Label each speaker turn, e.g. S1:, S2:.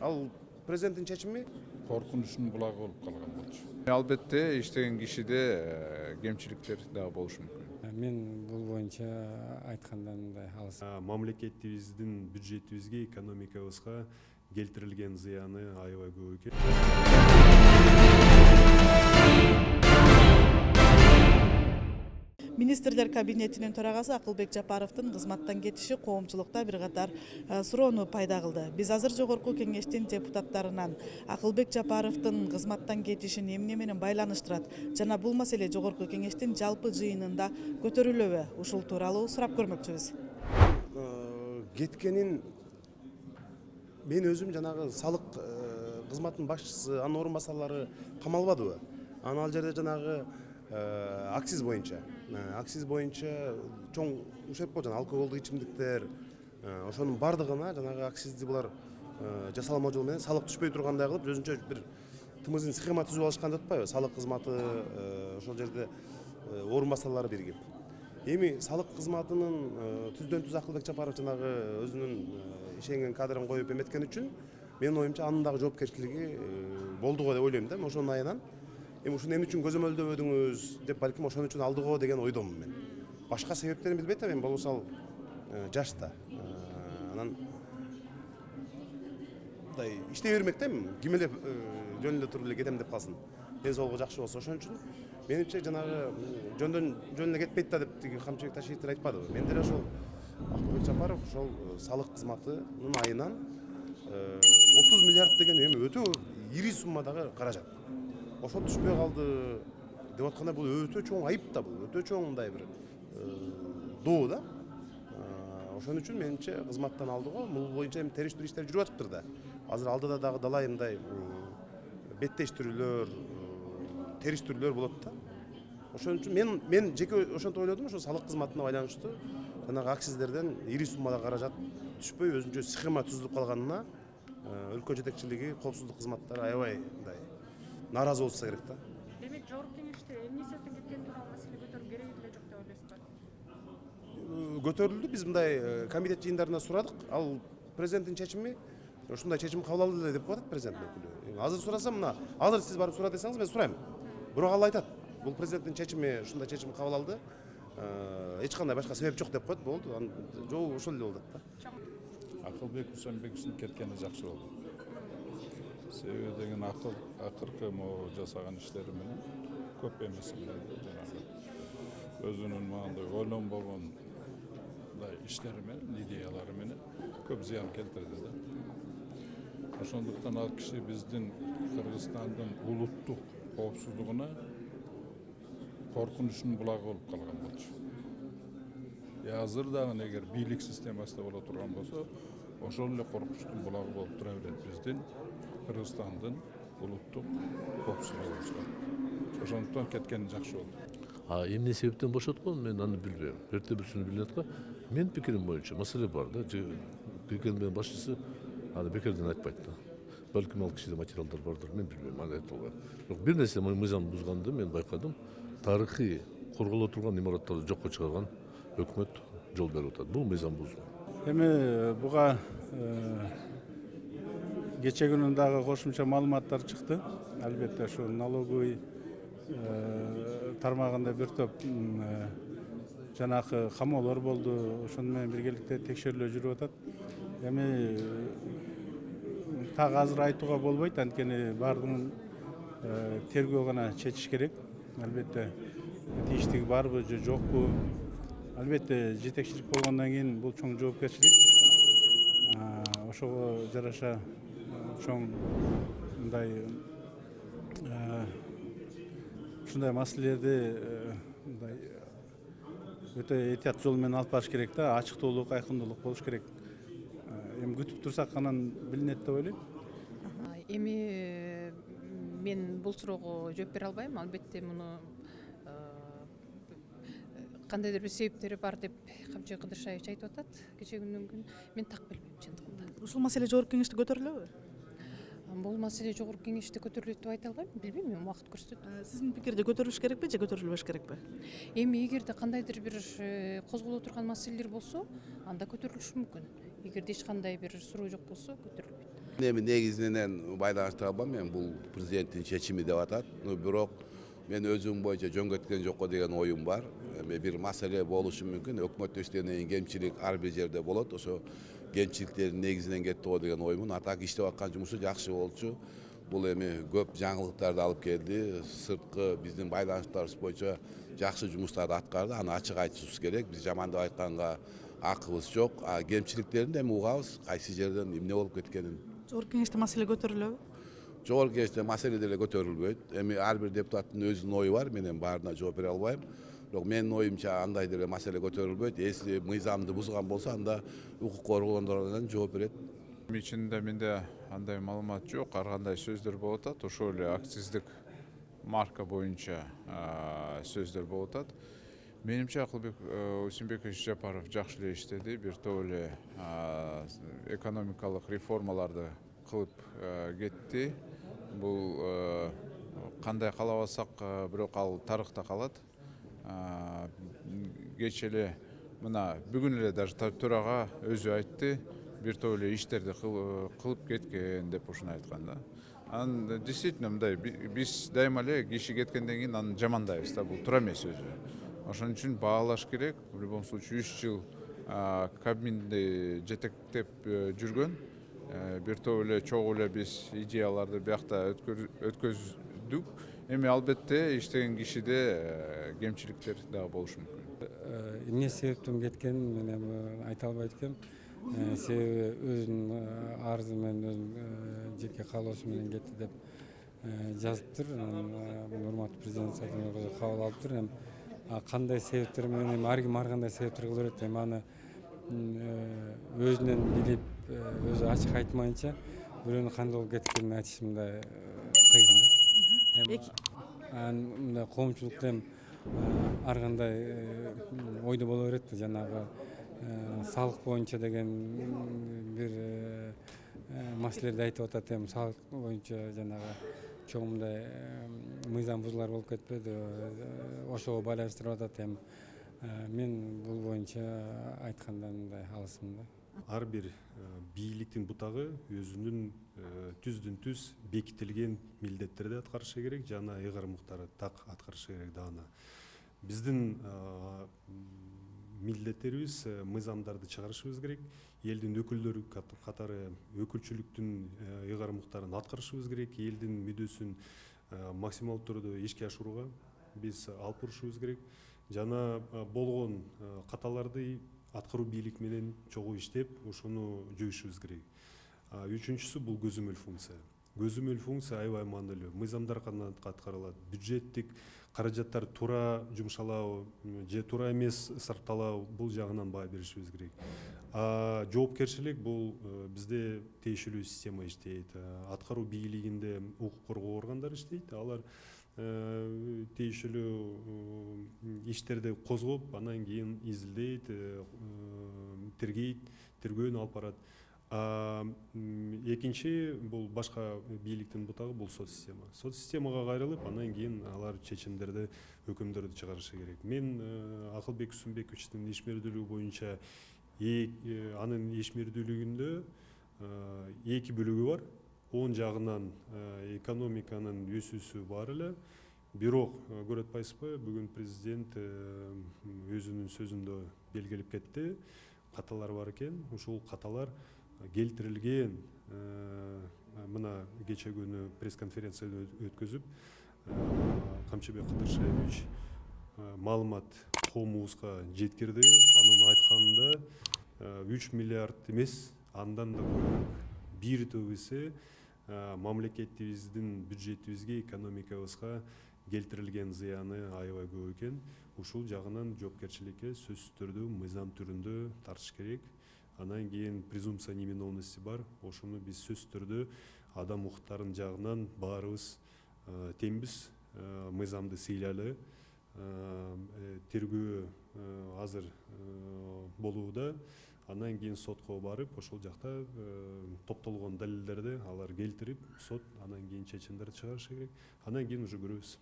S1: Ал президенттин чечими
S2: коркунучтун булагы болуп калган болчу.
S3: Албетте иштеген кишиде кемчиликтер дагы болушу мүмкүн.
S4: Мен бул боюнча айткандан мындай алыс.
S5: Мамлекетибиздин бюджетибизге, экономикабызга келтирилген зыяны аябай көп экен.
S6: Министрлер кабинетинин төрагасы Акылбек Жапаровдун кызматтан кетиши коомчулукта бир катар суроону пайда кылды. Биз азыр жогорку кеңештин депутаттарынан Акылбек Жапаровдун кызматтан кетишин эмне менен байланыштырат жана бул маселе жогорку кеңештин жалпы жыйынында көтөрүлөбү? Ушул тууралуу сурап көрмөкчүбүз.
S1: кеткенин мен өзүм жанагы салык кызматынын башчысы, анын орун басарлары камалбадыбы? Ал жерде жанагы акциз боюнча чоң ушерп болгон алкоголдук ичимдиктер, ошонун бардыгына жанагы акцизди булар жасалма жол менен салык түшпөй тургандай кылып өзүнчө бир тымыздын схема түзүп алышкан деп атпайбы? Салык кызматы ошол жерде орун басарлары биригип. Эми салык кызматынын түздөн түз Акылбек Жапаров жанагы өзүнүн ишенген кадрын коюп эметкен үчүн менин оюмча анын дагы жоопкерчилиги болду го деп ойлойм да. Ошонун айынан эми ушуну эмне үчүн көзөмөлдөбөдүңүз деп балким ошон үчүн алды го деген ойдомун мен. Башка себептерин билбейт эми, болбосо ал жаш да. Анан мындай иштей бермек да, ким эле жөн эле туруп эле кетем деп калсын. Ден соолугу жакшы болсо, ошон үчүн менимче жанагы жөн эле кетпейт да деп тиги Камчыбек Ташиевдер айтпадыбы? Мен деле ошол Акылбек Жапаров ошол салык кызматынын айынан 30 миллиард деген эми өтө ири суммадагы каражат. Ошол түшпөй калды деп атканда бул өтө чоң айып да, бул өтө чоң мындай бир доо да. Ошон үчүн менимче кызматтан алды го. Бул боюнча эми териштирүү иштери жүрүп атыптыр да. Азыр алдыда дагы далай мындай беттештирүүлөр, териштирүүлөр болот да. Ошон үчүн мен жеке ошентип ойлодум, ошо салык кызматына байланыштуу жанагы акциздерден ири суммада каражат түшпөй өзүнчө схема түзүлүп калганына өлкө жетекчилиги, коопсуздук кызматтары аябай мындай нааразы болса керек да.
S7: Демек, жогорку кеңеште эмне себептен кеткени тууралуу маселе көтөрүп кереги деле жок деп ойлойсузбу?
S1: Көтөрүлдү. Биз мындай комитет жыйындарында сурадык. Ал президенттин чечими ушундай чечим кабыл алды деп коет президент өкүлү. Азыр сурасам, мына азыр сиз барып сура десеңиз мен сурайм. Бирок ал айтат, бул президенттин чечими, ушундай чечим кабыл алды. Эч кандай башка себеп жок деп коет, болду. Жол ошол эле болот да.
S2: Акылбек Усенбековичтин кеткени жакшы болду. Себеби деген акыркы могу жасаган иштери менен көп эмес жанагы өзүнүн мындай ойлонбогон мындай иштери менен, идеялары менен көп зыян келтирди да. Ошондуктан ал киши биздин Кыргызстандын улуттук коопсуздугуна коркунучтун булагы болуп калган болчу. Азыр дагы эгер бийлик системасында боло турган болсо, ошол эле коркунучтун булагы болуп тура берет биздин Кыргызстандын улуттук коопсуздугубузга. Ошондуктан кеткени жакшы болду.
S8: Эмне себептен бошоткон мен аны билбейм. Эрте бирсүнү билет го. Менин пикирим боюнча маселе бар да. Пикирдин башчысы аны бекерден айтпайт да. Балким ал кишиде материалдар бардыр, мен билбейм, аны айтып албайм. Бирок бир нерсе мыйзам бузганды мен байкадым. Тарыхый корголо турган имараттарды жокко чыгарган өкмөт жол берип атат. Бул мыйзам бузуу.
S4: Эми буга кече күнү дагы кошумча маалыматтар чыкты. Албетте ошо налоговый тармагында бир топ жанакы камоолор болду. Ошону менен биргеликте текшерүүлөр жүрүп атат. Эми так азыр айтууга болбойт, анткени баардыгын тергөө гана чечиш керек. Албетте тийиштиги барбы же жокпу? Албетте жетекчилик болгондон кийин бул чоң жоопкерчилик. Ошого жараша чоң мындай ушундай маселелерди мындай өтө этият жол менен алып барыш керек да, ачыктуулук, айкындуулук болуш керек. Эми күтүп турсак анан билинет деп ойлойм.
S7: Эми мен бул суроого жооп бере албайм. Албетте муну кандайдыр бир себептери бар деп Камчыбек Кыдыршаевич айтып атат кече күндөн күн. Мен так билбейм чындыгында.
S6: Ушул маселе жогорку кеңеште көтөрүлөбү?
S7: Бул маселе жогорку кеңеште көтөрүлөт деп айта албайм. Билбейм, эми убакыт көрсөтөт.
S6: Сиздин пикирде көтөрүлүш керекпи же көтөрүлбөш керекпи?
S7: Эми эгерде кандайдыр бир козголо турган маселелер болсо, анда көтөрүлүшү мүмкүн. Эгерде эч кандай бир суроо жок болсо, көтөрүлбөйт.
S9: Эми негизинен байланыштыра албайм, мен бул президенттин чечими деп атат. Бирок мен өзүм боюнча жөнгөткөн жокко деген оюм бар. Эми бир маселе болушу мүмкүн. Өкмөттө иштегенден кийин кемчилик ар бир жерде болот. Ошо кемчиликтердин негизинен кетти го деген оюмун. Атак иштеп аткан жумушу жакшы болчу. Бул эми көп жаңылыктарды алып келди. Сырткы биздин байланыштарыбыз боюнча жакшы жумуштарды аткарды. Аны ачык айтышыбыз керек. Биз жаман деп айтканга акыбыз жок. Кемчиликтерин да эми угабыз, кайсы жерден эмне болуп кеткенин.
S6: Жогорку кеңеште маселе көтөрүлөбү?
S9: Жогорку кеңеште маселе деле көтөрүлбөйт. Эми ар бир депутаттын өзүнүн ою бар, мен эми баарына жооп бере албайм. Бирок менин оюмча андай деле маселе көтөрүлбөйт. Если мыйзамды бузган болсо, анда укук коргондордон жооп берет.
S3: Чынында менде андай маалымат жок, ар кандай сөздөр болуп атат. Ошол эле акциздик марка боюнча сөздөр болуп атат. Менимче Акылбек Усенбекович Жапаров жакшы эле иштеди. Бир топ эле экономикалык реформаларды кылып кетти. Бул кандай каалабасак, бирок ал тарыхта калат. Кечээ эле мына бүгүн эле даже төрага өзү айтты, бир топ эле иштерди кылып кеткен деп ушуну айткан да. Анан действительно мындай биз дайыма эле киши кеткенден кийин аны жамандайбыз да, бул туура эмес өзү. Ошон үчүн баалаш керек. В любом случае 3 жыл Кабминди жетектеп жүргөн. Бир топ эле чогуу эле биз идеяларды биякта өткөздүк. Эми албетте иштеген кишиде кемчиликтер дагы болушу мүмкүн.
S10: Эмне себептен кеткенин мен эми айта албайт экенм. Себеби өзүнүн арызы менен өзүнүн жеке каалоосу менен кетти деп жазыптыр. Урматтуу президент Сооронбай кабыл алыптыр. Эми кандай себептер менен эми ар ким ар кандай себептер кыла берет. Эми аны өзүнөн билип, өзү ачык айтмайынча бирөөнүн кандай болуп кеткенин айтыш мындай кыйын да. Эми мындай коомчулукта эми ар кандай ойдо боло берет да, жанагы салык боюнча деген бир маселелерди айтып атат. Эми салык боюнча жанагы чоң мындай мыйзам бузуулар болуп кетпеди, ошого байланыштырып атат. Эми мен бул боюнча айткандан мындай алысмын да.
S5: Ар бир бийликтин бутагы өзүнүн түздүн түз бекитилген милдеттерди аткарышы керек, жана ыйгарымдыктарды так аткарышы керек даана. Биздин милдеттерибиз мыйзамдарды чыгарышыбыз керек, элдин өкүлдөрү катары өкүлчүлүктүн ыйгарымдыктарын аткарышыбыз керек, элдин мүддөсүн максималдуу түрдө ишке ашырууга биз алып барышыбыз керек. Жана болгон каталарды аткаруу бийлик менен чогуу иштеп, ошону жоюшубуз керек. Үчүнчүсү бул көзөмөл функция. Көзөмөл функция аябай маанилүү. Мыйзамдар кандай аткарылат, бюджеттик каражаттар туура жумшалабы же туура эмес сарпталабы, бул жагынан баа беришибиз керек. Жоопкерчилик бул бизде тиешелүү система иштейт. Аткаруу бийлигинде укук коргоо органдары иштейт. Алар тиешелүү иштерди козгоп, анан кийин изилдейт, тергейт, тергөөнү алып барат. Экинчи бул башка бийликтин бутагы бул сот система. Сот системага кайрылып, анан кийин алар чечимдерди, өкүмдөрдү чыгарышы керек. Мен Акылбек Усенбековичтин ишмердүүлүгү боюнча анын ишмердүүлүгүндө эки бөлүгү бар. Оң жагынан экономиканын өсүүсү бар эле. Бирок көрүп атпайсызбы, бүгүн президент өзүнүн сөзүндө белгилеп кетти. Каталар бар экен. Ушул каталар келтирилген, мына кече күнү пресс-конференция өткөзүп, Камчыбек Кыдыршаевич маалымат коомубузга жеткирди. Анын айтканында 3 миллиард эмес, андан да көбүрөөк, бир топ эсе мамлекетибиздин бюджетибизге, экономикабызга келтирилген зыяны аябай көп экен. Ушул жагынан жоопкерчиликке сөзсүз түрдө мыйзам түрүндө тартыш керек. Анан кийин презумпция невиновности бар. Ошону биз сөзсүз түрдө адам укуктарынын жагынан баарыбыз теңбиз, мыйзамды сыйлайлы. Тергөө азыр болууда. Андан кийин сотко барып, ошол жакта топтолгон далилдерди алар келтирип, сот анан кийин чечимдерди чыгарышы керек. Андан кийин уже көрөбүз.